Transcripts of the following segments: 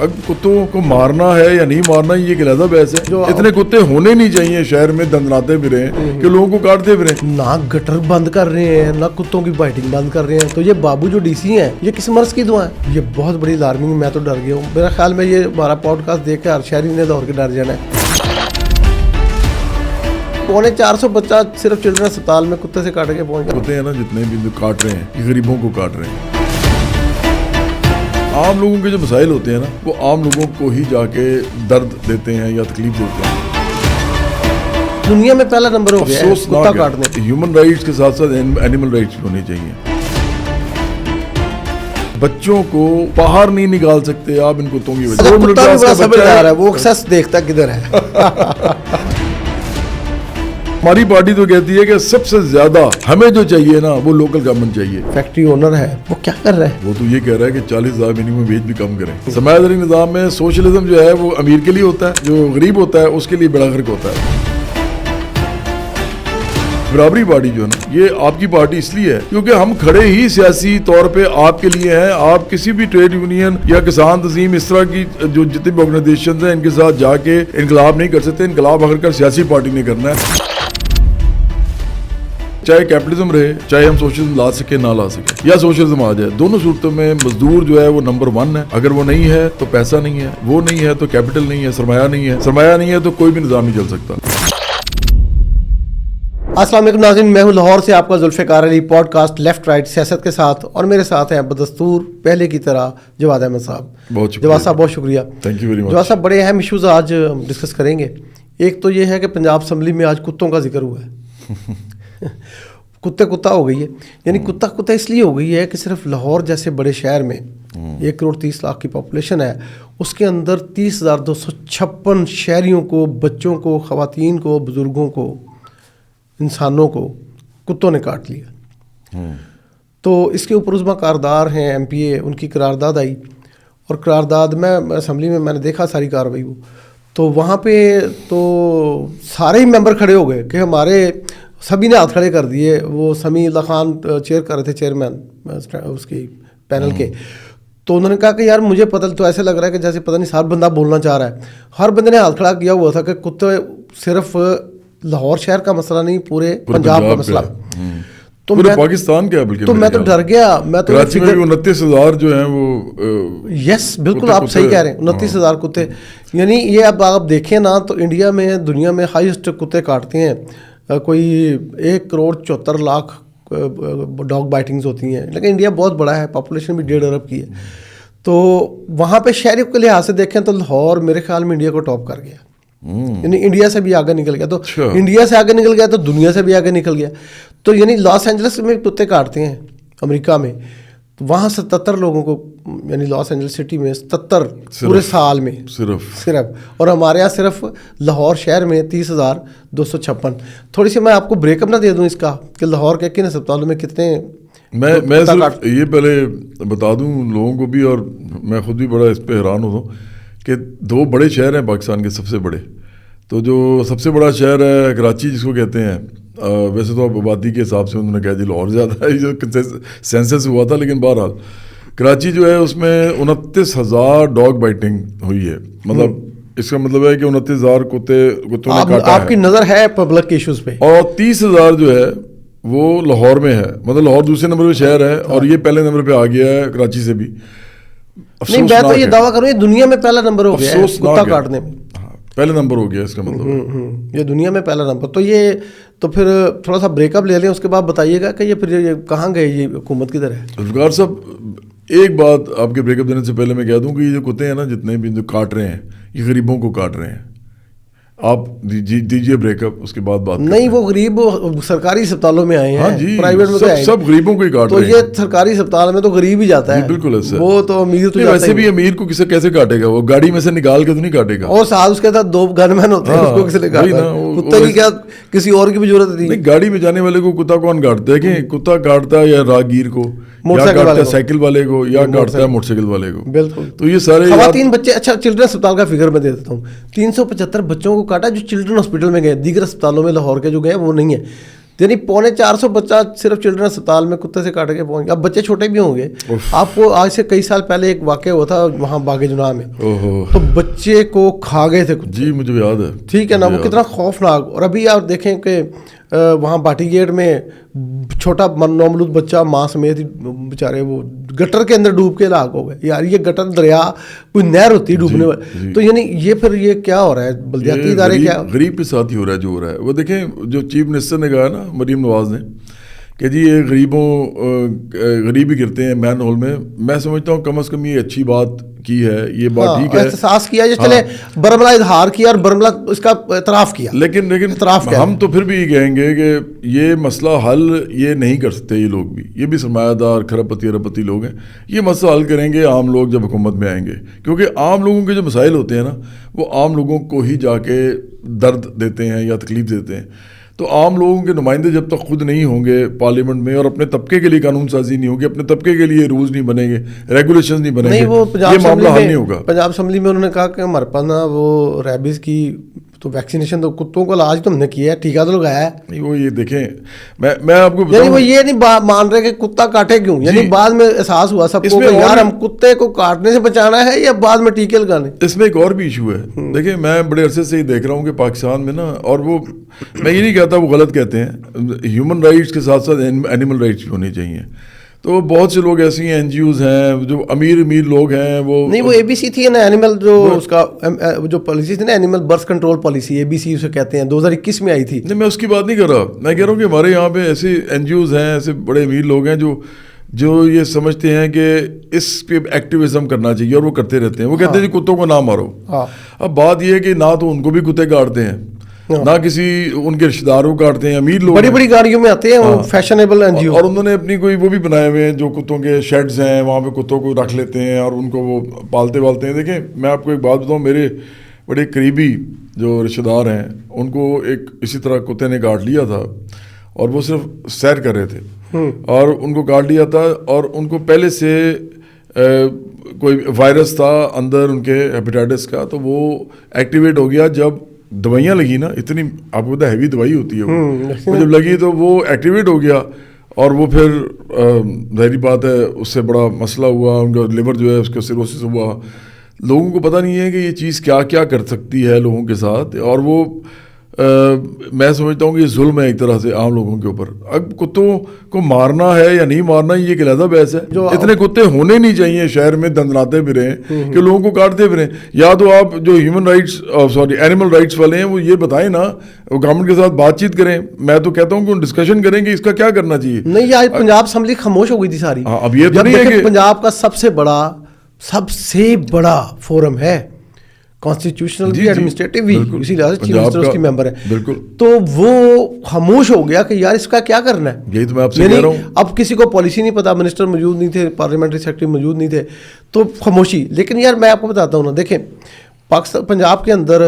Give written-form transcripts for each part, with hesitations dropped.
اب کتوں کو مارنا ہے یا نہیں مارنا یہ ایک علیحدہ بحث ہے. اتنے کتے ہونے نہیں چاہیے شہر میں دندناتے پھرے کہ لوگوں کو کاٹتے پھرے. نہ گٹر بند کر رہے ہیں نہ کتوں کی بائٹنگ بند کر رہے ہیں. تو یہ بابو جو ڈی سی ہیں یہ کس مرض کی دعا ہے؟ یہ بہت بڑی الارمنگ. میں تو ڈر گیا ہوں. میرا خیال میں یہ ہمارا پوڈ کاسٹ دیکھ کے ہر شہری نے لاہور کے ڈر جانا ہے. 450 بچہ صرف چلڈرن اسپتال میں کتے سے کاٹ کے پہنچ گئے. کتے ہیں نا جتنے بھی کاٹ رہے ہیں یہ غریبوں کو کاٹ رہے ہیں. عام لوگوں کے جو مسائل ہوتے ہیں نا وہ عام لوگوں کو ہی جا کے درد دیتے ہیں یا تکلیف دیتے ہیں. دنیا میں پہلا نمبر ہو گیا ہے کتا کاٹنے. ہیومن رائٹس کے ساتھ ساتھ اینیمل رائٹس بھی ہونے چاہیے. بچوں کو باہر نہیں نکال سکتے آپ ان کتوں کی وجہ سے. کتا بھی بڑا سمجھدار ہے, وہ ایکسس دیکھتا کدھر ہے. ہماری پارٹی تو کہتی ہے کہ سب سے زیادہ ہمیں جو چاہیے نا وہ لوکل گورنمنٹ چاہیے. فیکٹری اونر ہے وہ کیا کر رہا ہے؟ وہ تو یہ کہہ رہا ہے کہ 40,000 منیمم ویج بھی کم کریں. سرمایہ داری نظام میں سوشلزم جو ہے وہ امیر کے لیے ہوتا ہے, جو غریب ہوتا ہے اس کے لیے بڑا غرق ہوتا ہے. برابری پارٹی جو ہے نا یہ آپ کی پارٹی اس لیے ہے کیونکہ ہم کھڑے ہی سیاسی طور پہ آپ کے لیے ہیں. آپ کسی بھی ٹریڈ یونین یا کسان تنظیم اس طرح کی جو جتنی بھی آرگنائزیشنز ہیں ان کے ساتھ جا کے انقلاب نہیں کر سکتے. انقلاب اگر کر سیاسی پارٹی نے کرنا ہے, چاہے کیپٹلزم رہے چاہے ہم سوشلزم لا سکے نہ لا سکے یا سوشلزم آ جائے. دونوں صورتوں میں مزدور جو ہے وہ نمبر 1 ہے. اگر وہ نہیں ہے تو پیسہ نہیں ہے, وہ نہیں ہے تو کیپٹل نہیں ہے, سرمایہ نہیں ہے, سرمایہ نہیں ہے تو کوئی بھی نظام نہیں چل سکتا. السلام علیکم ناظرین, میں ہوں لاہور سے آپ کا ذوالفقار علی. پوڈ کاسٹ لیفٹ رائٹ سیاست کے ساتھ, اور میرے ساتھ ہیں بدستور پہلے کی طرح جواد احمد صاحب. جواد صاحب بہت شکریہ. Thank you very much. Jawad صاحب بڑے اہم ایشوز آج ہم ڈسکس کریں گے. ایک تو یہ ہے کہ پنجاب اسمبلی میں آج کتوں کا ذکر ہوا ہے. کتا ہو گئی ہے, یعنی کتا اس لیے ہو گئی ہے کہ صرف لاہور جیسے بڑے شہر میں 1,30,00,000 کی پاپولیشن ہے, اس کے اندر 30,256 شہریوں کو, بچوں کو, خواتین کو, بزرگوں کو, انسانوں کو کتوں نے کاٹ لیا. تو اس کے اوپر عظمیٰ کاردار ہیں ایم پی اے, ان کی قرارداد آئی, اور قرارداد میں اسمبلی میں نے دیکھا ساری کارروائی وہ, تو وہاں پہ تو سارے ہی ممبر کھڑے ہو گئے کہ ہمارے سبھی نے ہاتھ کھڑے کر دیے. وہ سمیع اللہ خان چیئر کر رہے تھے, چیئرمین اس کی پینل کے, تو انہوں نے کہا کہ یار مجھے پتہ تو ایسے لگ رہا ہے کہ جیسے پتہ نہیں ہر بندہ بولنا چاہ رہا ہے. ہر بندے نے ہاتھ کھڑا کیا ہوا تھا کہ کتے صرف لاہور شہر کا مسئلہ نہیں, پورے پنجاب کا مسئلہ, تو پورے پاکستان کے. تو میں تو ڈر گیا. میں تو کراچی میں 29,000 جو ہیں وہ یس بالکل آپ صحیح کہہ رہے ہیں, 29,000 کتے. یعنی یہ اب آپ دیکھیں نا تو انڈیا میں دنیا میں ہائیسٹ کتے کاٹتے ہیں, کوئی 1,74,00,000 ڈاگ بائٹنگز ہوتی ہیں. لیکن انڈیا بہت بڑا ہے, پاپولیشن بھی 1.5 ارب کی ہے, تو وہاں پہ شہریوں کے لحاظ سے دیکھیں تو لاہور میرے خیال میں انڈیا کو ٹاپ کر گیا. یعنی انڈیا سے بھی آگے نکل گیا, تو انڈیا سے آگے نکل گیا تو دنیا سے بھی آگے نکل گیا. تو یعنی لاس اینجلس میں کتے کاٹتے ہیں امریکہ میں, وہاں 77 لوگوں کو, یعنی لاس اینجلس سٹی میں 77 پورے سال میں صرف, اور ہمارے یہاں صرف لاہور شہر میں 30,256. تھوڑی سی میں آپ کو بریک اپ نہ دے دوں اس کا کہ لاہور کے کن اسپتالوں میں کتنے. میں صرف یہ پہلے بتا دوں لوگوں کو بھی, اور میں خود بھی بڑا اس پہ حیران ہوتا ہوں کہ 2 بڑے شہر ہیں پاکستان کے سب سے بڑے. تو جو سب سے بڑا شہر ہے کراچی جس کو کہتے ہیں, ویسے تو آبادی کے حساب سے انہوں نے کہہ دی لاہور زیادہ ہے جو سینسس ہوا تھا, لیکن بہرحال کراچی جو ہے اس میں 29,000 ڈاگ بائٹنگ ہوئی ہے. مطلب اس کا مطلب ہے کہ 29,000 کتوں نے کاٹا ہے. آپ کی نظر ہے پبلک ایشوز پہ, اور 30,000 جو ہے وہ لاہور میں ہے. مطلب لاہور دوسرے نمبر پہ شہر ہے اور یہ پہلے نمبر پہ آ گیا ہے کراچی سے بھی. نہیں میں تو یہ دعویٰ کروں یہ دنیا میں پہلا نمبر ہو گیا ہے کتا کاٹنے میں. پہلے نمبر ہو گیا اس کا مطلب, یہ دنیا میں پہلا نمبر. تو پھر تھوڑا سا بریک اپ لے لیں, اس کے بعد بتائیے گا کہ یہ پھر یہ کہاں گئے, یہ حکومت کدھر ہے. ذوالفقار صاحب ایک بات آپ کے بریک اپ دینے سے پہلے میں کہہ دوں کہ یہ جو کتے ہیں نا جتنے بھی جو کاٹ رہے ہیں یہ غریبوں کو کاٹ رہے ہیں. آپ دیجیے بریک اپ, اس کے بعد بات نہیں. وہ غریب سرکاری اسپتالوں میں آئے ہیں, پرائیویٹ میں سب غریبوں کو ہی کاٹ رہے ہیں. تو یہ سرکاری اسپتال میں تو غریب ہی جاتا ہے. بالکل ایسا. وہ تو امیر تو ویسے بھی امیر کو کیسے کاٹے گا, وہ گاڑی میں سے نکال کے تو نہیں کاٹے گا. اور ساتھ اس کے ساتھ 2 گن مین ہوتے ہیں, اس کو کسی نے کاٹا. کتے کی کیا کسی اور کی بھی ضرورت نہیں. نہیں, گاڑی میں جانے والے کو کتا کون کاٹتا ہے؟ کہ کتا کاٹتا ہے یا راہگیر کو, یا کاٹتا ہے سائیکل والے کو, یا کاٹتا ہے موٹر سائیکل والے کو. بالکل. تو یہ سارے خواتین بچے. اچھا چلڈرن اسپتال کا فگر میں دے دیتا ہوں, 375 بچوں کو کاٹا جو چلڈرن ہاسپٹل میں گئے. دیگر اسپتالوں میں لاہور کے جو گئے وہ نہیں ہے. یعنی 450 بچہ صرف چلڈرن اسپتال میں کتے سے کاٹ کے پہنچ گیا. اب بچے چھوٹے بھی ہوں گے. آپ کو آج سے کئی سال پہلے ایک واقعہ ہوا تھا وہاں باغ جناح میں, تو بچے کو کھا گئے تھے کتے. جی مجھے یاد ہے. ٹھیک ہے نا, وہ کتنا خوفناک. اور ابھی آپ دیکھیں کہ وہاں باٹی گیٹ میں چھوٹا نومولود بچہ ماں سمیت بیچارے وہ گٹر کے اندر ڈوب کے ہلاک ہو گئے. یار یہ گٹر دریا کوئی نہر ہوتی ہے ڈوبنے والی. تو یعنی یہ پھر یہ کیا ہو رہا ہے, بلدیاتی ادارے کیا غریب کے ساتھ ہی ہو رہا ہے جو ہو رہا ہے. وہ دیکھیں جو چیف منسٹر نے کہا نا مریم نواز نے کہ جی یہ غریب ہی گرتے ہیں مین ہول میں سمجھتا ہوں کم از کم یہ اچھی بات کی ہے, یہ بات ٹھیک ہے, احساس کیا جو چلے برملہ اظہار کیا اور برملہ اس کا اعتراف کیا. لیکن ہم تو پھر بھی یہ کہیں گے کہ یہ مسئلہ حل یہ نہیں کر سکتے یہ لوگ بھی, یہ بھی سرمایہ دار کھرب پتی لوگ ہیں. یہ مسئلہ حل کریں گے عام لوگ جب حکومت میں آئیں گے, کیونکہ عام لوگوں کے جو مسائل ہوتے ہیں نا وہ عام لوگوں کو ہی جا کے درد دیتے ہیں یا تکلیف دیتے ہیں. تو عام لوگوں کے نمائندے جب تک خود نہیں ہوں گے پارلیمنٹ میں اور اپنے طبقے کے لیے قانون سازی نہیں ہوگی, اپنے طبقے کے لیے رولز نہیں بنیں گے, ریگولیشنز نہیں بنیں گے, یہ معاملہ حل نہیں ہوگا. پنجاب اسمبلی میں انہوں نے کہا کہ ہمارے پاس نا وہ ریبیز کی تو ویکسینیشن تو کتوں کو علاج تو ہم نے کیا ہے, ٹیکہ تو لگایا ہے. نہیں وہ یہ دیکھیں میں آپ کو یعنی وہ یہ نہیں مان رہے کہ کتا کاٹے کیوں, یعنی بعد میں احساس ہوا سب کو کہ یار ہم کتے کو کاٹنے سے بچانا ہے یا بعد میں ٹیکے لگانے. اس میں ایک اور بھی ایشو ہے. دیکھیں میں بڑے عرصے سے یہ دیکھ رہا ہوں کہ پاکستان میں نا, اور وہ میں یہ نہیں کہتا وہ غلط کہتے ہیں, ہیومن رائٹس کے ساتھ ساتھ اینیمل رائٹس بھی ہونے چاہیے. تو بہت سے لوگ ایسی ہیں NGOs ہیں جو امیر لوگ ہیں, وہ نہیں وہ ABC تھی نا اینیمل جو اس کا جو پالیسی تھی نا animal birth control policy ABC اسے کہتے ہیں, 2021 میں آئی تھی. نہیں میں اس کی بات نہیں کر رہا, میں کہہ رہا ہوں کہ ہمارے یہاں پہ ایسے NGOs ہیں, ایسے بڑے امیر لوگ ہیں جو یہ سمجھتے ہیں کہ اس پہ ایکٹیویزم کرنا چاہیے اور وہ کرتے رہتے ہیں. وہ کہتے ہیں جی کتوں کو نہ مارو. اب بات یہ ہے کہ نہ تو ان کو بھی کتے کاٹتے ہیں نہ کسی ان کے رشتہ داروں کاٹتے ہیں, امیر لوگ بڑی گاڑیوں میں آتے ہیں وہ فیشنیبل NGO, اور انہوں نے اپنی کوئی وہ بھی بنائے ہوئے ہیں جو کتوں کے شیڈز ہیں, وہاں پہ کتوں کو رکھ لیتے ہیں اور ان کو وہ پالتے ہیں. دیکھیں میں آپ کو ایک بات بتاؤں, میرے بڑے قریبی جو رشتہ دار ہیں ان کو ایک اسی طرح کتے نے کاٹ لیا تھا اور وہ صرف سیر کر رہے تھے اور ان کو کاٹ لیا تھا, اور ان کو پہلے سے کوئی وائرس تھا اندر ان کے ہیپیٹائٹس کا, تو وہ ایکٹیویٹ ہو گیا جب دوائیاں لگی نا, اتنی آپ کو پتا ہیوی دوائی ہوتی ہے وہ جب لگی تو وہ ایکٹیویٹ ہو گیا, اور وہ پھر ظاہری بات ہے اس سے بڑا مسئلہ ہوا, ان کا لیور جو ہے اس کا سیروسس ہوا. لوگوں کو پتہ نہیں ہے کہ یہ چیز کیا کر سکتی ہے لوگوں کے ساتھ, اور وہ میں سمجھتا ہوں کہ یہ ظلم ہے ایک طرح سے عام لوگوں کے اوپر. اب کتوں کو مارنا ہے یا نہیں مارنا یہ ایک علیحدہ بحث ہے. اتنے کتے ہونے نہیں چاہیے شہر میں دندناتے بھی رہیں کہ لوگوں کو کاٹتے بھی رہیں. یا تو آپ جو ہیومن رائٹس اینیمل رائٹس والے ہیں وہ یہ بتائیں نا, وہ گورنمنٹ کے ساتھ بات چیت کریں. میں تو کہتا ہوں کہ ڈسکشن کریں کہ اس کا کیا کرنا چاہیے. نہیں آج پنجاب اسمبلی خاموش ہو گئی تھی ساری. اب یہ تو نہیں ہے کہ پنجاب کا سب سے بڑا فورم ہے کانسٹیٹیوشنل بھی ایڈمنسٹریٹو بھی, اسی لحاظ سے چیف منسٹر اس کی ممبر ہے. بالکل. تو وہ خاموش ہو گیا کہ یار اس کا کیا کرنا ہے. یہی تو میں آپ سے کہہ رہا ہوں, اب کسی کو پالیسی نہیں پتا, منسٹر موجود نہیں تھے, پارلیمنٹری سیکرٹری موجود نہیں تھے, تو خاموشی. لیکن یار میں آپ کو بتاتا ہوں نا, دیکھیں پاکستان پنجاب کے اندر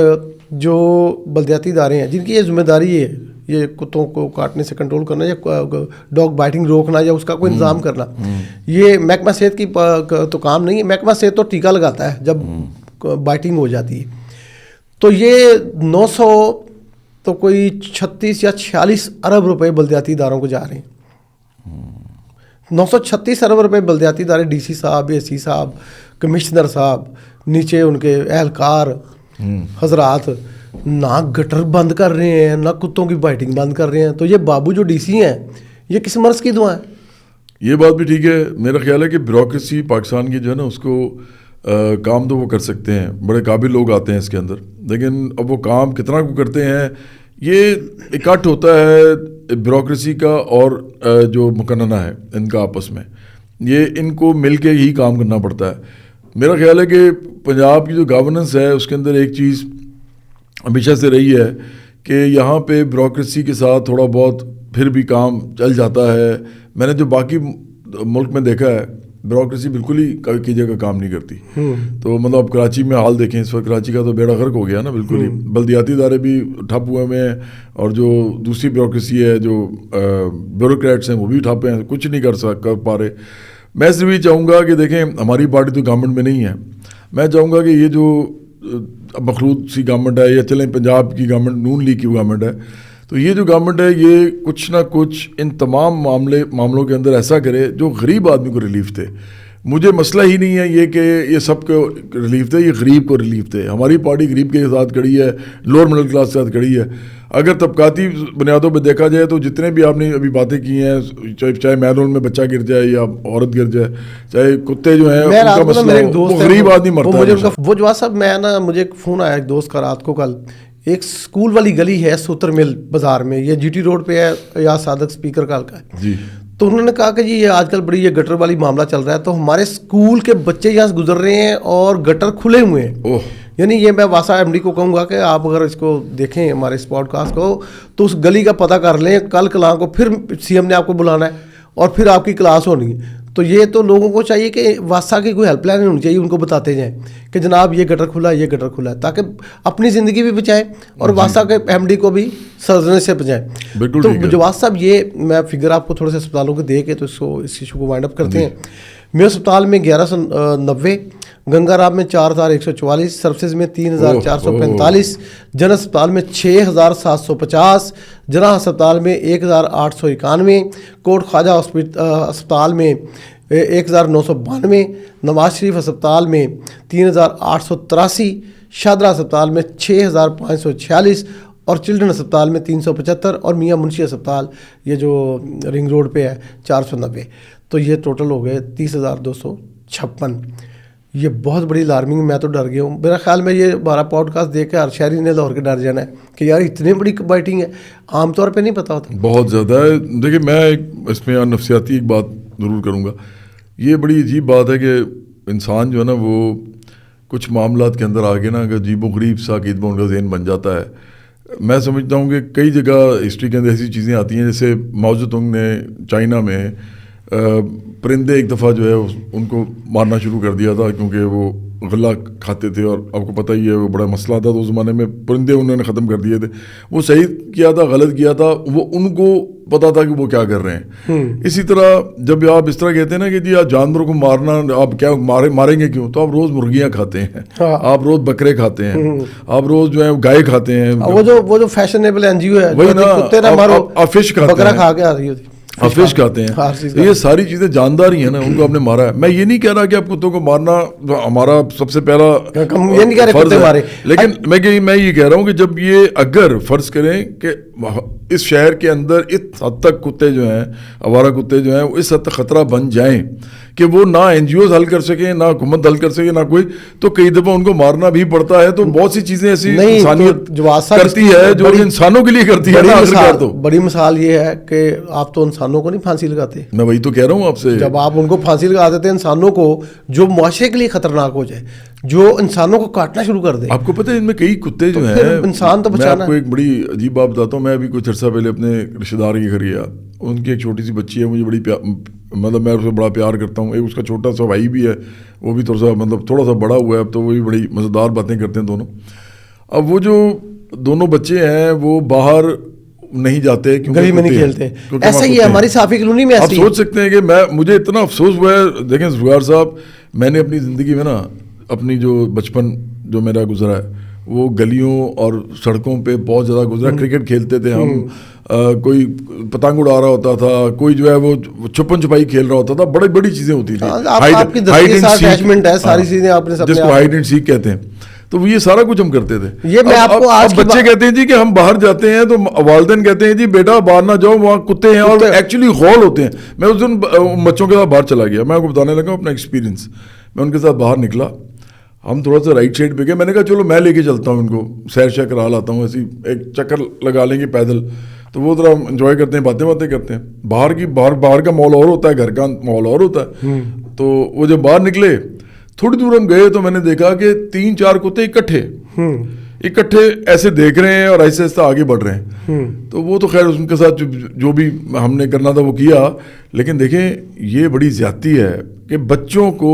جو بلدیاتی ادارے ہیں جن کی یہ ذمہ داری ہے یہ کتوں کو کاٹنے سے کنٹرول کرنا یا ڈاگ بائٹنگ روکنا یا اس کا کوئی انتظام کرنا, یہ محکمہ صحت کی تو کام نہیں ہے. محکمہ صحت تو ٹیکہ لگاتا ہے جب بائٹنگ ہو جاتی ہے. تو یہ 900 تو کوئی 36 یا 46 ارب روپے بلدیاتی اداروں کو جا رہے ہیں. 936 ارب روپے بلدیاتی ادارے, DC صاحب, AC صاحب, کمشنر صاحب, نیچے ان کے اہلکار حضرات نہ گٹر بند کر رہے ہیں نہ کتوں کی بائٹنگ بند کر رہے ہیں. تو یہ بابو جو DC ہیں یہ کس مرض کی دعا ہے؟ یہ بات بھی ٹھیک ہے. میرا خیال ہے کہ بیوروکریسی پاکستان کی جو ہے نا اس کو کام تو وہ کر سکتے ہیں, بڑے قابل لوگ آتے ہیں اس کے اندر, لیکن اب وہ کام کتنا کو کرتے ہیں یہ اکٹھ ہوتا ہے بیوروکریسی کا اور جو مقننہ ہے ان کا آپس میں, یہ ان کو مل کے ہی کام کرنا پڑتا ہے. میرا خیال ہے کہ پنجاب کی جو گورننس ہے اس کے اندر ایک چیز ہمیشہ سے رہی ہے کہ یہاں پہ بیوروکریسی کے ساتھ تھوڑا بہت پھر بھی کام چل جاتا ہے. میں نے جو باقی ملک میں دیکھا ہے بیوروکریسی بالکل ہی کی جگہ کام نہیں کرتی. تو مطلب اب کراچی میں حال دیکھیں اس وقت, کراچی کا تو بیڑا غرق ہو گیا نا بالکل ہی. بلدیاتی ادارے بھی ٹھپ ہوئے ہوئے ہیں اور جو دوسری بیوروکریسی ہے جو بیوروکریٹس ہیں وہ بھی ٹھپ ہیں, کچھ نہیں کر پا رہے. میں صرف یہ چاہوں گا کہ دیکھیں ہماری پارٹی تو گورنمنٹ میں نہیں ہے, میں چاہوں گا کہ یہ جو مخلوط سی گورنمنٹ ہے یا چلیں پنجاب کی گورنمنٹ نون لیگ کی گورنمنٹ ہے, تو یہ جو گورنمنٹ ہے یہ کچھ نہ کچھ ان تمام معاملوں کے اندر ایسا کرے جو غریب آدمی کو ریلیف دے. مجھے مسئلہ ہی نہیں ہے یہ کہ یہ سب کو ریلیف دے, یہ غریب کو ریلیف دے. ہماری پارٹی غریب کے ساتھ کھڑی ہے, لوور مڈل کلاس کے ساتھ کھڑی ہے. اگر طبقاتی بنیادوں پہ دیکھا جائے تو جتنے بھی آپ نے ابھی باتیں کی ہیں, چاہے مین رول میں بچہ گر جائے یا عورت گر جائے, چاہے کتے جو ہیں ان کا مسئلہ ہو, وہ غریب آدمی مرتا ہے. وہ جو صاحب میں نا, مجھے ایک فون آیا ایک دوست کا رات کو, کل ایک اسکول والی گلی ہے سوتر مل بازار میں, یہ جی ٹی روڈ پہ ہے, یا صادق اسپیکر کال کا ہے جی. تو انہوں نے کہا کہ جی یہ آج کل بڑی یہ گٹر والی معاملہ چل رہا ہے, تو ہمارے اسکول کے بچے یہاں سے گزر رہے ہیں اور گٹر کھلے ہوئے ہیں. یعنی یہ میں واسا ایم ڈی کو کہوں گا کہ آپ اگر اس کو دیکھیں ہمارے اس پوڈ کاسٹ کو, تو اس گلی کا پتہ کر لیں. کل کلاں کو پھر سی ایم نے آپ کو بلانا ہے اور پھر آپ کی کلاس ہونی ہے. تو یہ تو لوگوں کو چاہیے کہ واسا کی کوئی ہیلپ لائن ہونی چاہیے, ان کو بتاتے جائیں کہ جناب یہ گٹر کھلا ہے, یہ گٹر کھلا ہے, تاکہ اپنی زندگی بھی بچائیں اور واسا کے ایم ڈی کو بھی سرزنے سے بچائیں. تو جواز صاحب یہ میں فگر آپ کو تھوڑے سے اسپتالوں کے دے کے تو اس ایشو کو وائنڈ اپ کرتے ہیں. میرے اسپتال میں 1190, گنگا رام میں 4144, سروسز میں 3445, جن اسپتال میں 6750, جناح اسپتال میں 1891, کوٹ خواجہ اسپتال میں 1992, نواز شریف اسپتال میں 3883, شادرہ اسپتال میں 6546 اور چلڈرن اسپتال میں 375, اور میاں منشی اسپتال یہ جو رنگ روڈ پہ ہے 490. تو یہ ٹوٹل ہو گئے 30,256. یہ بہت بڑی الارمنگ, میں تو ڈر گیا ہوں. میرا خیال میں یہ ہمارا پوڈ کاسٹ دیکھ کے ہر شہری نے لاہور کے ڈر جانا ہے کہ یار اتنی بڑی بائٹنگ ہے, عام طور پہ نہیں پتا ہوتا. بہت زیادہ ہے. دیکھیے میں اس میں نفسیاتی ایک بات ضرور کروں گا. یہ بڑی عجیب بات ہے کہ انسان جو ہے نا وہ کچھ معاملات کے اندر آگے نا کہ عجیب و غریب سا عقیدہ ان کا ذہن بن جاتا ہے. میں سمجھتا ہوں کہ کئی جگہ ہسٹری کے اندر ایسی چیزیں آتی ہیں, جیسے ماؤ زے تونگ نے چائنا میں پرندے ایک دفعہ جو ہے ان کو مارنا شروع کر دیا تھا, کیونکہ وہ غلہ کھاتے تھے, اور آپ کو پتہ ہی ہے وہ بڑا مسئلہ تھا. تو اس زمانے میں پرندے انہوں نے ختم کر دیے تھے. وہ صحیح کیا تھا غلط کیا تھا, وہ ان کو پتا تھا کہ وہ کیا کر رہے ہیں. اسی طرح جب آپ اس طرح کہتے ہیں نا کہ جی آپ جانوروں کو مارنا, آپ کیا ماریں گے کیوں, تو آپ روز مرغیاں کھاتے ہیں, آپ روز بکرے کھاتے ہیں, آپ روز جو ہے گائے کھاتے ہیں. وہ جو فیشنیبل این جی او ہے وہی نا, آپ فش کھاتے ہیں, بکرا کھا کے آ رہی ہوتی, فش کھاتے ہیں. یہ ساری چیزیں جاندار ہی ہیں نا, ان کو آپ نے مارا ہے. میں یہ نہیں کہہ رہا کہ آپ کتوں کو مارنا ہمارا سب سے پہلا فرض ہے, لیکن میں یہ کہہ رہا ہوں کہ جب یہ اگر فرض کریں کہ اس شہر کے اندر اس حد تک کتے جو ہیں, آوارہ کتے جو ہیں, وہ اس حد تک خطرہ بن جائیں کہ وہ نہ این جی اوز حل کر سکیں, نہ حکومت حل کر سکے, نہ کوئی, تو کئی دفعہ ان کو مارنا بھی پڑتا ہے. تو بہت سی چیزیں ایسی انسانیت کرتی ہے جو انسانوں کے لیے کرتی ہے. تو بڑی مثال یہ ہے کہ آپ تو انسانوں کو نہیں پھانسی لگاتے. میں وہی تو کہہ رہا ہوں آپ سے, جب آپ ان کو پھانسی لگا دیتے ہیں انسانوں کو جو معاشرے کے لیے خطرناک ہو جائے, جو انسانوں کو کاٹنا شروع کر دے. آپ کو پتہ ہے ان میں کئی کتے جو ہیں, انسان تو بچانا. میں آپ کو ایک بڑی عجیب بات بتاتا ہوں. میں ابھی کچھ عرصہ پہلے اپنے رشتہ دار کے گھر گیا, ان کی ایک چھوٹی سی بچی ہے, مجھے بڑی مطلب میں اسے بڑا پیار کرتا ہوں. ایک اس کا چھوٹا سا بھائی بھی ہے, وہ بھی تھوڑا سا بڑا ہوا ہے اب, تو وہ بھی بڑی مزیدار باتیں کرتے ہیں دونوں. اب وہ جو دونوں بچے ہیں وہ باہر نہیں جاتے, گلی میں نہیں کھیلتے. ایسا ہی ہے ہماری صافی کالونی میں. آپ سوچ سکتے ہیں کہ مجھے اتنا افسوس ہوا ہے. دیکھیں ذوالفقار صاحب, میں نے اپنی زندگی میں نا اپنی جو بچپن جو میرا گزرا ہے وہ گلیوں اور سڑکوں پہ بہت زیادہ گزرا. کرکٹ کھیلتے تھے ہم, کوئی پتنگ اڑا رہا ہوتا تھا, کوئی جو ہے وہ چھپن چھپائی کھیل رہا ہوتا تھا, بڑی بڑی چیزیں ہوتی تھیں. جس کو ہائیڈ اینڈ سیک کہتے ہیں. تو یہ سارا کچھ ہم کرتے تھے. یہ میں آپ کو آج بچے کہتے ہیں جی کہ ہم باہر جاتے ہیں, تو والدین کہتے ہیں جی بیٹا باہر نہ جاؤ, وہاں کتے ہیں, اور ایکچولی غول ہوتے ہیں. میں اس دن بچوں کے ساتھ باہر چلا گیا, میں آپ کو بتانے لگا اپنا ایکسپیرینس. میں ان کے ساتھ باہر نکلا, ہم تھوڑا سا رائٹ سائڈ پہ گئے. میں نے کہا چلو میں لے کے چلتا ہوں ان کو, سیر شیر کرا لاتا ہوں, ایسی ایک چکر لگا لیں گے پیدل. تو وہ ذرا انجوائے کرتے ہیں, باتیں کرتے ہیں. باہر کا ماحول اور ہوتا ہے, گھر کا ماحول اور ہوتا ہے. تو وہ جب باہر نکلے تھوڑی دور ہم گئے تو میں نے دیکھا کہ 3-4 کتے اکٹھے ایسے دیکھ رہے ہیں اور ایسے ایسے آگے بڑھ رہے ہیں. تو وہ تو خیر ان کے ساتھ جو بھی ہم نے کرنا تھا وہ کیا. لیکن دیکھیں یہ بڑی زیادتی ہے کہ بچوں کو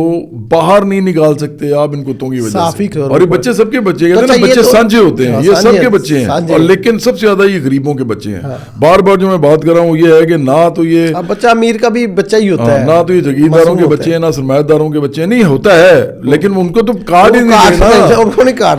باہر نہیں نکال سکتے آپ ان کتوں کی وجہ سے. اور یہ بچے سب کے بچے کہتے ہیں نا, بچے سانجے ہوتے ہیں, یہ سب کے بچے ہیں. اور لیکن سب سے زیادہ یہ غریبوں کے بچے ہیں. بار بار جو میں بات کر رہا ہوں یہ ہے کہ نہ تو یہ بچہ امیر کا بھی بچہ ہی ہوتا ہے, نہ تو یہ جاگیرداروں کے بچے ہیں, نہ سرمایہ داروں کے بچے ہیں. نہیں ہوتا ہے, لیکن ان کو تو کاٹ ہی نہیں.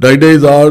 2,500,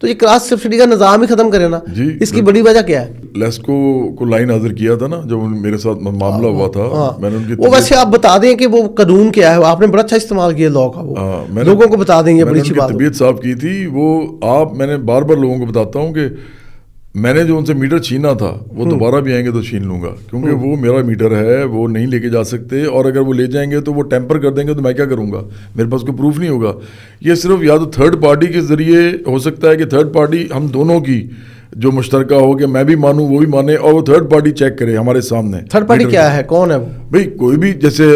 تو یہ کراس سبسڈی کا نظام ہی ختم کرے نا. اس کی بڑی وجہ کیا ہے؟ لیسکو کو لائن حاضر کیا تھا نا جب میرے ساتھ معاملہ ہوا تھا, میں نے ان کی وہ ویسے آپ بتا دیں کہ وہ قانون کیا ہے, آپ نے بڑا اچھا استعمال کیا لا کا, وہ لوگوں کو بتا دیں, یہ بڑی اچھی بات ہے. طبیعت صاف کی تھی وہ میں نے بار بار لوگوں کو بتاتا ہوں کہ میں نے جو ان سے میٹر چھینا تھا وہ دوبارہ بھی آئیں گے تو چھین لوں گا, کیونکہ وہ میرا میٹر ہے, وہ نہیں لے کے جا سکتے, اور اگر وہ لے جائیں گے تو وہ ٹیمپر کر دیں گے تو میں کیا کروں گا, میرے پاس کوئی پروف نہیں ہوگا. یہ صرف یا تو تھرڈ پارٹی کے ذریعے ہو سکتا ہے کہ تھرڈ پارٹی ہم دونوں کی جو مشترکہ ہو کہ میں بھی مانوں وہ بھی مانے, اور وہ تھرڈ پارٹی چیک کرے ہمارے سامنے. تھرڈ پارٹی کیا ہے, کون ہے وہ؟ بھائی کوئی بھی جیسے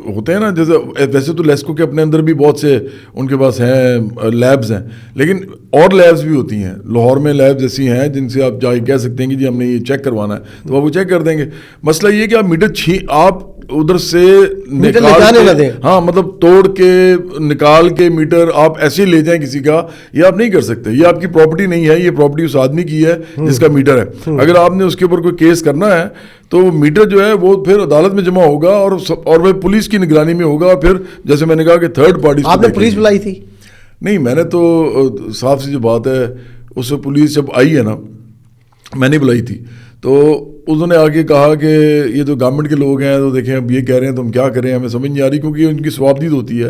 ہوتے ہیں نا, جیسے ویسے تو لیسکو کے اپنے اندر بھی بہت سے ان کے پاس ہیں لیبز ہیں, لیکن اور لیبز بھی ہوتی ہیں. لاہور میں لیبز ایسی ہیں جن سے آپ جا کے کہہ سکتے ہیں کہ جی ہم نے یہ چیک کروانا ہے, تو آپ وہ چیک کر دیں گے. مسئلہ یہ کہ آپ میٹر آپ ادھر سے ہاں مطلب توڑ کے نکال کے میٹر آپ ایسے ہی لے جائیں کسی کا, یہ آپ نہیں کر سکتے. یہ آپ کی پراپرٹی نہیں ہے, یہ پراپرٹی اس آدمی کی ہے جس کا میٹر ہے. اگر آپ نے اس کے اوپر کوئی کیس کرنا ہے تو وہ میٹر جو ہے وہ پھر عدالت میں جمع ہوگا اور وہ پولیس کی نگرانی میں ہوگا. اور پھر جیسے میں نے کہا کہ تھرڈ پارٹی. آپ نے پولیس بلائی تھی؟ نہیں, میں نے تو صاف سی جو بات ہے اس سے پولیس جب آئی ہے نا, میں نے بلائی تھی, تو انہوں نے آگے کہا کہ یہ تو گورنمنٹ کے لوگ ہیں, تو دیکھیں اب یہ کہہ رہے ہیں تو ہم کیا کریں, ہمیں سمجھ نہیں آ رہی, کیونکہ ان کی ثوابدید ہوتی ہے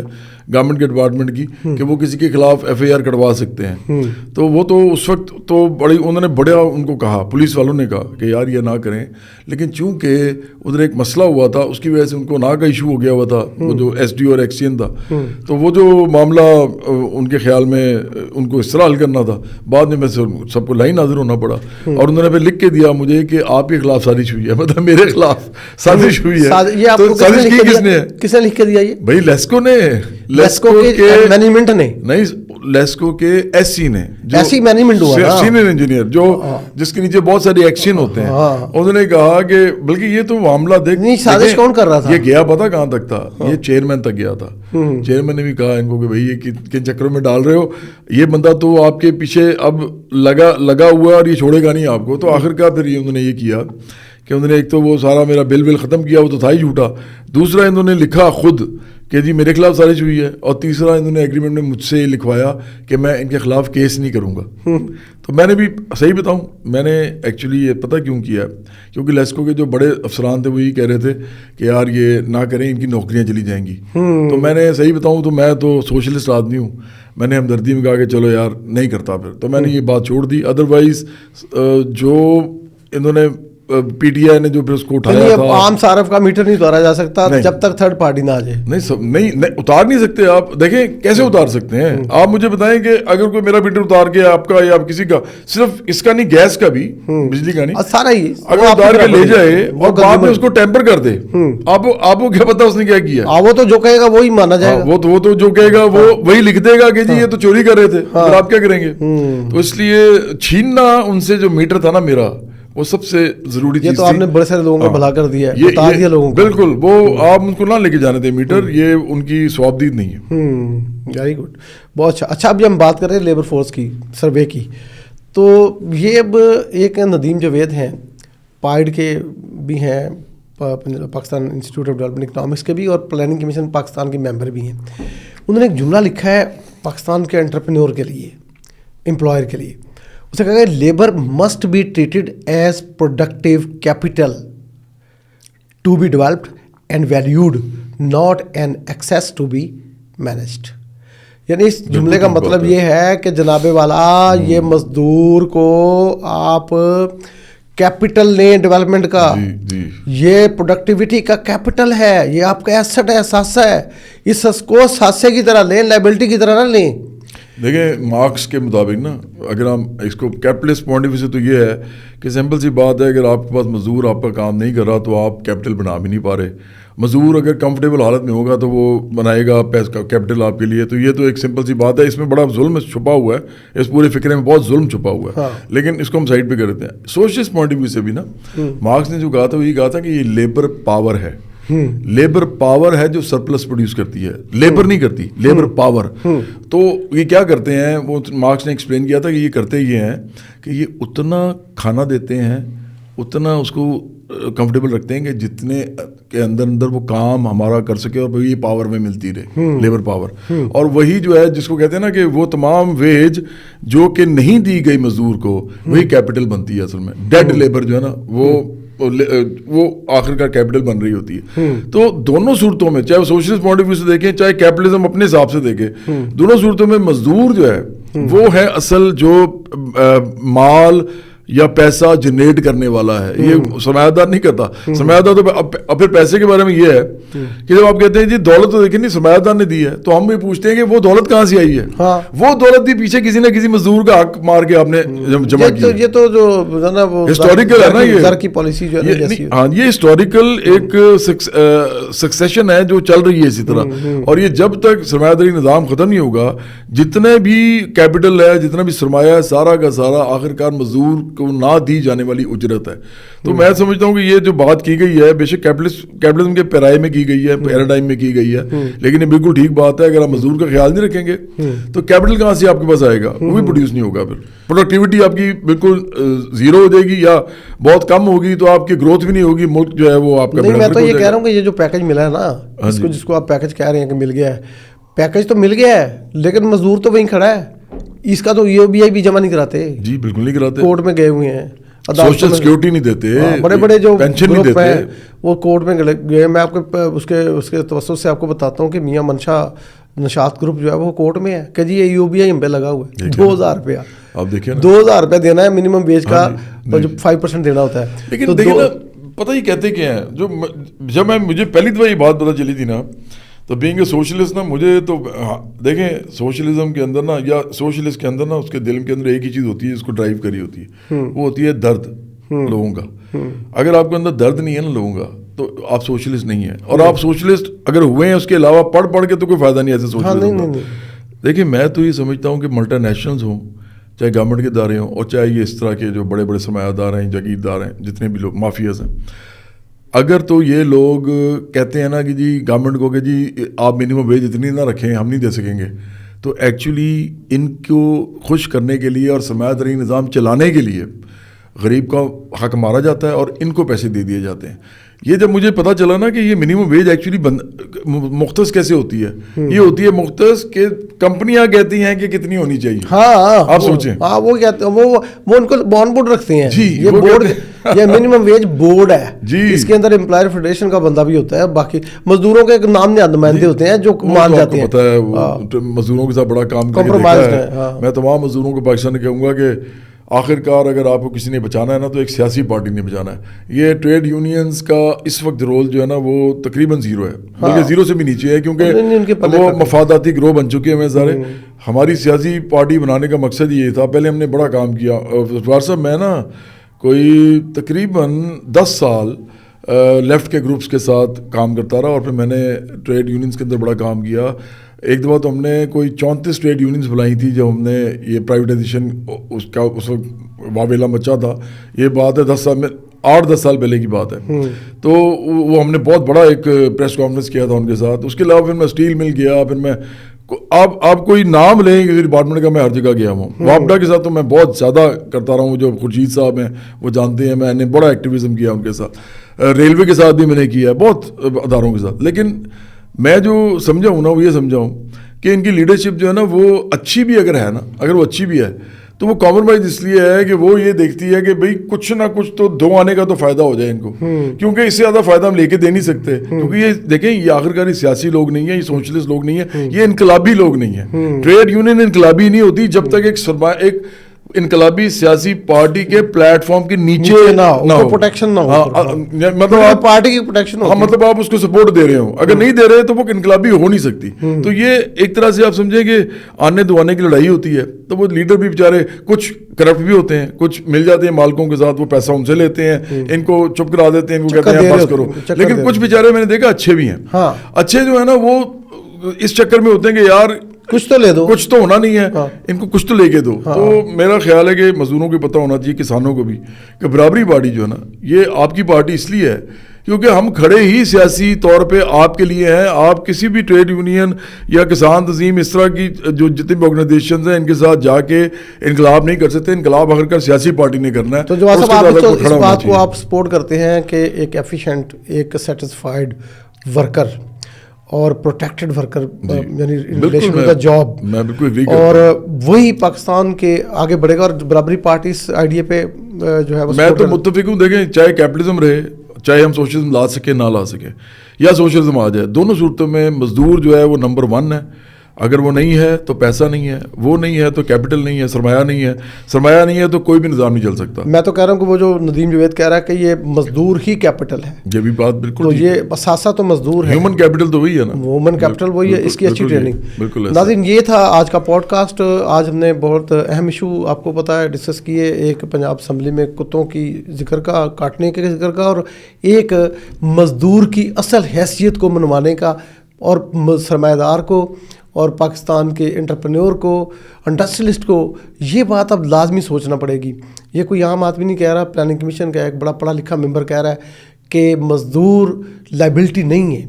گورنمنٹ کے ڈپارٹمنٹ کی کہ وہ کسی کے خلاف ایف آئی آر کٹوا سکتے ہیں. تو وہ تو اس وقت تو انہوں نے بڑا ان کو کہا, پولیس والوں نے کہا کہ یار یہ نہ کریں, لیکن چونکہ ادھر ایک مسئلہ ہوا تھا اس کی وجہ سے ان کو نہ کا ایشو ہو گیا ہوا تھا, وہ جو ایس ڈی اور ایکسچینج تھا, تو وہ جو معاملہ ان کے خیال میں ان کو اس طرح حل کرنا تھا, بعد میں سب کو لائن حاضر ہونا پڑا. اور انہوں نے پھر لکھ کے دیا مجھے کہ آپ کے خلاف سازش ہوئی ہے, مطلب میرے خلاف سازش ہوئی ہے. تو سازش کی کس نے لکھ کے دیا؟ یہ بھائی لیسکو نے, لیسکو کے مینجمنٹ نے نہیں, لیسکو کے ایس سی نے, ایسی مینجمنٹ ہوا سینئر انجینئر جو جس کے نیچے بہت سارے ایکشن ہوتے ہیں, انہوں نے کہا کہ بلکہ یہ تو معاملہ دیکھ نہیں, سازش کون کر رہا تھا, یہ گیا پتا کہاں تک تھا, یہ چیئرمین تک گیا تھا. چیئرمین نے بھی کہا ان کو کہ بھائی یہ کن چکروں میں ڈال رہے ہو, یہ بندہ تو آپ کے پیچھے اب لگا ہوا ہے اور یہ چھوڑے گا نہیں آپ کو. تو آخر کا پھر انہوں نے یہ کیا کہ انہوں نے ایک تو وہ سارا میرا بل ختم کیا, وہ تو تھا ہی جھوٹا. دوسرا انہوں نے لکھا خود کہ جی میرے خلاف سازش ہوئی ہے, اور تیسرا انہوں نے ایگریمنٹ میں مجھ سے لکھوایا کہ میں ان کے خلاف کیس نہیں کروں گا. تو میں نے بھی صحیح بتاؤں, میں نے ایکچولی یہ پتہ کیوں کیا ہے, کیونکہ لیسکو کے جو بڑے افسران تھے وہ یہی کہہ رہے تھے کہ یار یہ نہ کریں, ان کی نوکریاں چلی جائیں گی. تو میں نے صحیح بتاؤں تو میں تو سوشلسٹ آدمی ہوں, میں نے ہمدردی میں کہا کہ چلو یار نہیں کرتا پھر, تو میں نے یہ بات چھوڑ دی. ادروائز جو انہوں نے پی ٹی آئی نے جو پھر اس کو اٹھایا تھا, عام صارف کا میٹر نہیں اتارا جا سکتا جب تک تھرڈ پارٹی نہ آ جائے. نہیں اتار نہیں سکتے آپ. دیکھیں کیسے اتار سکتے ہیں آپ, مجھے بتائیں کہ اگر کوئی میرا میٹر اتار کے آپ کا یا آپ کسی کا, صرف اس کا نہیں گیس کا بھی, بجلی کا نہیں, سارا ہی اگر اتار کے لے جائے اور بعد میں اس کو ٹیمپر کر دے, آپ کو کیا پتا اس نے کیا کیا. وہ تو جو کہے گا وہی مانا جائے گا, وہ تو جو کہے گا وہ وہی لکھ دے گا کہ جی یہ تو چوری کر رہے تھے, پھر آپ کیا کریں گے. تو اس لیے چھیننا ان سے جو میٹر تھا نا میرا, وہ سب سے ضروری چیز تھی. یہ تو آپ نے بڑے سارے لوگوں کو بھلا کر دیا ہے, بتا دیا لوگوں کو. بالکل, وہ آپ ان کو نہ لے کے جانے دیں میٹر, یہ ان کی ثوابدید نہیں ہے. ویری گڈ, بہت اچھا. اچھا ابھی ہم بات کر رہے ہیں لیبر فورس کی سروے کی, تو یہ اب ایک ندیم جاوید ہیں, پائڈ کے بھی ہیں, Pakistan institute of development economics کے بھی, اور پلاننگ کمیشن پاکستان کے ممبر بھی ہیں. انہوں نے ایک جملہ لکھا ہے پاکستان کے انٹرپرینور کے لیے, امپلائر کے لیے. اسے کہا کہ labour must be treated as productive capital to be developed and valued, not an excess to be managed. یعنی اس جملے کا مطلب یہ ہے کہ جناب والا یہ مزدور کو آپ کیپٹل لیں ڈیولپمنٹ کا, یہ پروڈکٹیوٹی کا کیپٹل ہے, یہ آپ کا ایسٹ ہے, اثاثہ ہے, اس کو اثاثے کی طرح لیں, لائبلٹی کی طرح نہ لیں. دیکھیں مارکس کے مطابق نا, اگر ہم اس کو کیپٹلسٹ پوائنٹ آف ویو سے تو یہ ہے کہ سمپل سی بات ہے, اگر آپ کے پاس مزدور آپ کا کام نہیں کر رہا تو آپ کیپٹل بنا بھی نہیں پا رہے. مزدور اگر کمفرٹیبل حالت میں ہوگا تو وہ بنائے گا کیپٹل آپ کے لیے. تو یہ تو ایک سمپل سی بات ہے, اس میں بڑا ظلم چھپا ہوا ہے, اس پورے فکرے میں بہت ظلم چھپا ہوا ہے. لیکن اس کو ہم سائڈ پہ کر دیتے ہیں. سوشلسٹ پوائنٹ آف ویو سے بھی نا, مارکس نے جو کہا تھا وہ یہ کہا تھا کہ یہ لیبر پاور ہے. لیبر پاور ہے جو سرپلس پروڈیوس کرتی ہے, لیبر نہیں کرتی, لیبر پاور. تو یہ کیا کرتے ہیں, وہ مارکس نے ایکسپلین کیا تھا کہ یہ کرتے یہ ہیں کہ یہ اتنا کھانا دیتے ہیں, اتنا اس کو کمفرٹیبل رکھتے ہیں کہ جتنے کے اندر وہ کام ہمارا کر سکے اور وہی پاور میں ملتی رہے، لیبر پاور، اور وہی جو ہے جس کو کہتے ہیں نا کہ وہ تمام ویج جو کہ نہیں دی گئی مزدور کو وہی کیپٹل بنتی ہے اصل میں. ڈیڈ لیبر جو ہے نا وہ آخر کار کیپٹل بن رہی ہوتی ہے. تو دونوں صورتوں میں چاہے وہ سوشلسٹ پوائنٹ آف ویو سے دیکھیں چاہے کیپٹلزم اپنے حساب سے دیکھیں، دونوں صورتوں میں مزدور جو ہے وہ ہے اصل جو مال یا پیسہ جنریٹ کرنے والا ہے. یہ سرمایہ دار نہیں کرتا. سرمایہ دار تو پھر پیسے کے بارے میں یہ ہے کہ جب آپ کہتے ہیں جی دولت تو دیکھیں نہیں سرمایہ دار نے دی ہے، تو ہم بھی پوچھتے ہیں کہ وہ دولت کہاں سے آئی ہے؟ وہ دولت بھی پیچھے کسی نہ کسی مزدور کا حق مار کے آپ نے جمع کی. یہ تو جو ہسٹوریکل ہے نا، یہ زر کی پالیسی جو ہے، ہاں یہ ہسٹوریکل ایک سکسیشن ہے جو چل رہی ہے اسی طرح. اور یہ جب تک سرمایہ داری نظام ختم نہیں ہوگا، جتنے بھی کیپٹل ہے، جتنا بھی سرمایہ ہے، سارا کا سارا آخرکار مزدور کو نہ دی جانے والی اجرت ہے. تو میں سمجھتا ہوں کہ یہ جو بات کی گئی ہے بے شک کیپٹلزم کے پیرائے میں کی گئی ہے، پیراڈائم میں کی گئی ہے، لیکن یہ بالکل ٹھیک بات ہے. اگر آپ مزدور کا خیال نہیں رکھیں گے تو کیپٹل کہاں سے آپ کے پاس آئے گا؟ وہ بھی پروڈیوس نہیں ہوگا. پھر پروڈکٹیوٹی آپ کی بالکل زیرو ہو جائے گی یا بہت کم ہوگی، تو آپ کی گروتھ بھی نہیں ہوگی. ملک جو ہے وہ آپ کا نہیں. میں تو یہ کہہ رہا ہوں کہ یہ جو پیکج ملا ہے نا، جس کو آپ پیکج کہہ رہے ہیں کہ مل گیا ہے، پیکج تو مل گیا ہے لیکن مزدور تو وہیں کھڑا ہے. اس کا تو UBI بھی جمع نہیں کراتے. جی بالکل نہیں کراتے. کورٹ میں گئے ہوئے ہیں، سوشل سیکورٹی نہیں دیتے، بڑے بڑے جو پینشن نہیں دیتے، وہ کورٹ میں گئے. میں آپ کو اس کے توسط سے آپ کو بتاتا ہوں کہ میاں منشا نشاط گروپ جو ہے وہ کورٹ میں ہے کہ جی یہ UBI ہم پہ لگا ہوا ہے 2000 روپیہ. آپ دیکھیں 2000 روپیہ دینا ہے منیمم ویج کا، جو 5% دینا ہوتا ہے. لیکن دیکھیں نا پتہ ہی کہتے کیا ہیں، جب مجھے پہلی دفعہ یہ بات پتہ چلی تھی نا، تو بینگ اے سوشلسٹ نا، مجھے تو دیکھیں سوشلزم کے اندر نا یا سوشلسٹ کے اندر نا اس کے دل کے اندر ایک ہی چیز ہوتی ہے جس کو ڈرائیو کری ہوتی ہے، وہ ہوتی ہے درد لوگوں کا. اگر آپ کے اندر درد نہیں ہے نا لوگوں کا تو آپ سوشلسٹ نہیں ہیں. اور آپ سوشلسٹ اگر ہوئے ہیں اس کے علاوہ پڑھ کے تو کوئی فائدہ نہیں ہے ایسے سوشلزم کا. دیکھیں میں تو یہ سمجھتا ہوں کہ ملٹی نیشنلز ہوں، چاہے گورنمنٹ کے ادارے ہوں، اور چاہے یہ اس طرح کے جو بڑے بڑے سرمایہ دار ہیں، جاگیردار ہیں، جتنے بھی لوگ مافیاز ہیں، اگر تو یہ لوگ کہتے ہیں نا کہ جی گورنمنٹ کو کہ جی آپ منیمم ویج اتنی نہ رکھیں، ہم نہیں دے سکیں گے، تو ایکچولی ان کو خوش کرنے کے لیے اور سرمایہ داری نظام چلانے کے لیے غریب کا حق مارا جاتا ہے اور ان کو پیسے دے دیے جاتے ہیں. یہ جب مجھے پتا چلا نا کہ یہ منیمم ویج ایکچولی مختص کیسے ہوتی ہے، یہ ہوتی ہے مختص کہ کمپنیاں کہتی ہیں کہ کتنی ہونی چاہیے. ہاں آپ سوچیں، ہاں وہ کہتے ہیں، وہ ان کو بانڈ بورڈ رکھتے ہیں. جی یہ بورڈ، یہ منیمم ویج بورڈ ہے. جی اس کے اندر امپلائر فیڈریشن کا بندہ بھی ہوتا ہے، باقی مزدوروں کے ایک نام نمائندے ہوتے ہیں جو مان جاتے ہیں. پتہ ہے مزدوروں کے ساتھ بڑا کام ہے. میں تمام مزدوروں کو پاکستان میں کہوں گا کہ آخر کار اگر آپ کو کسی نے بچانا ہے نا تو ایک سیاسی پارٹی نے بچانا ہے. یہ ٹریڈ یونینز کا اس وقت رول جو ہے نا وہ تقریباً زیرو ہے، بلکہ زیرو سے بھی نیچے ہے، کیونکہ وہ مفاداتی گروہ بن چکے ہیں سارے. ہماری سیاسی پارٹی بنانے کا مقصد یہ تھا. پہلے ہم نے بڑا کام کیا. وار صاحب میں نا کوئی تقریباً 10 سال لیفٹ کے گروپس کے ساتھ کام کرتا رہا، اور پھر میں نے ٹریڈ یونینز کے اندر بڑا کام کیا. ایک دفعہ تو ہم نے کوئی 34 ٹریڈ یونینز بلائی تھی جب ہم نے یہ پرائیویٹائزیشن اس کا اس وقت واویلا مچا تھا. یہ بات ہے 10 سال میں 8-10 سال پہلے کی بات ہے. تو وہ ہم نے بہت بڑا ایک پریس کانفرنس کیا تھا ان کے ساتھ. اس کے علاوہ پھر میں اسٹیل مل گیا، پھر میں آپ کوئی نام لیں کسی ڈپارٹمنٹ کا، میں ہر جگہ گیا ہوں. وابڈا کے ساتھ تو میں بہت زیادہ کرتا رہا ہوں، جو خورشید صاحب ہیں وہ جانتے ہیں، میں نے بڑا ایکٹیویزم کیا ان کے ساتھ. ریلوے کے ساتھ بھی میں نے کیا، بہت اداروں کے ساتھ. لیکن میں جو سمجھا ہوں نا وہ یہ سمجھا ہوں کہ ان کی لیڈرشپ جو ہے نا وہ اچھی بھی اگر ہے نا، اگر وہ اچھی بھی ہے تو وہ کامپرومائز اس لیے ہے کہ وہ یہ دیکھتی ہے کہ بھئی کچھ نہ کچھ تو دو آنے کا تو فائدہ ہو جائے ان کو، کیونکہ اس سے زیادہ فائدہ ہم لے کے دے نہیں سکتے. کیونکہ یہ دیکھیں یہ آخرکار سیاسی لوگ نہیں ہیں، یہ سوشلسٹ لوگ نہیں ہیں، یہ انقلابی لوگ نہیں ہیں. ٹریڈ یونین انقلابی نہیں ہوتی جب تک ایک انقلابی سیاسی پارٹی کے پلیٹ فارم کے نیچے نہ ہو، پروٹیکشن نہ ہو. مطلب آپ پارٹی کی پروٹیکشن ہو، مطلب آپ اس کو سپورٹ دے رہے ہو. اگر نہیں دے رہے تو وہ انقلابی ہو نہیں سکتی. تو یہ ایک طرح سے آپ سمجھیں کہ آنے دوانے کی لڑائی ہوتی ہے. تو وہ لیڈر بھی بیچارے کچھ کرپٹ بھی ہوتے ہیں، کچھ مل جاتے ہیں مالکوں کے ساتھ، وہ پیسہ ان سے لیتے ہیں، ان کو چپ کرا دیتے ہیں، ان کو کہتے ہیں بس کرو. لیکن کچھ بیچارے میں نے دیکھا اچھے بھی ہیں. اچھے جو ہے نا وہ اس چکر میں ہوتے ہیں کہ یار کچھ تو لے دو، کچھ تو ہونا نہیں ہے، ان کو کچھ تو لے کے دو. تو میرا خیال ہے کہ مزدوروں کو پتہ ہونا چاہیے، کسانوں کو بھی، کہ برابری پارٹی جو ہے نا یہ آپ کی پارٹی اس لیے ہے کیونکہ ہم کھڑے ہی سیاسی طور پہ آپ کے لیے ہیں. آپ کسی بھی ٹریڈ یونین یا کسان تنظیم اس طرح کی جو جتنی بھی آرگنائزیشنز ہیں ان کے ساتھ جا کے انقلاب نہیں کر سکتے. انقلاب اگر کر سیاسی پارٹی نے کرنا ہے. تو جو آپ اس بات کو آپ سپورٹ کرتے ہیں کہ ایک ایفیشینٹ، ایک سیٹسفائیڈ ورکر اور پروٹیکٹڈ ورکر یعنی ریلیشن ود دا جاب، میں بالکل اور وہی پاکستان کے آگے بڑھے گا. اور برابری پارٹی اس آئیڈیا پہ جو ہے میں تو متفق ہوں. دیکھیں چاہے کیپٹلزم رہے، چاہے ہم سوشلزم لا سکیں نہ لا سکیں، یا سوشلزم آ جائے، دونوں صورتوں میں مزدور جو ہے وہ نمبر 1 ہے. اگر وہ نہیں ہے تو پیسہ نہیں ہے، وہ نہیں ہے تو کیپٹل نہیں ہے، سرمایہ نہیں ہے. سرمایہ نہیں ہے تو کوئی بھی نظام نہیں چل سکتا. میں تو کہہ رہا ہوں کہ وہ جو ندیم جاوید کہہ رہا ہے کہ یہ مزدور ہی کیپٹل ہے، یہ بھی بات بالکل تو یہ اثاثہ تو مزدور ہے. ہیومن کیپٹل تو وہی ہے نا، ہیومن کیپٹل وہی ہے، اس کی اچھی ٹریننگ. بالکل. ناظرین یہ تھا آج کا پوڈ کاسٹ. آج ہم نے بہت اہم ایشو آپ کو پتہ ہے ڈسکس کیے، ایک پنجاب اسمبلی میں کتوں کی ذکر کا، کاٹنے کے ذکر کا، اور ایک مزدور کی اصل حیثیت کو منوانے کا، اور سرمایہ دار کو اور پاکستان کے انٹرپرینور کو، انڈسٹریلسٹ کو یہ بات اب لازمی سوچنا پڑے گی. یہ کوئی عام آدمی نہیں کہہ رہا، پلاننگ کمیشن کا ایک بڑا پڑھا لکھا ممبر کہہ رہا ہے کہ مزدور لائبلٹی نہیں ہے،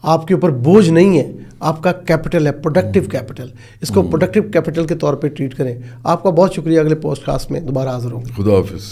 آپ کے اوپر بوجھ نہیں ہے، آپ کا کیپٹل ہے، پروڈکٹیو کیپٹل. اس کو پروڈکٹیو کیپٹل کے طور پہ ٹریٹ کریں. آپ کا بہت شکریہ. اگلے پوڈ کاسٹ میں دوبارہ حاضر ہوں گے. خدا حافظ.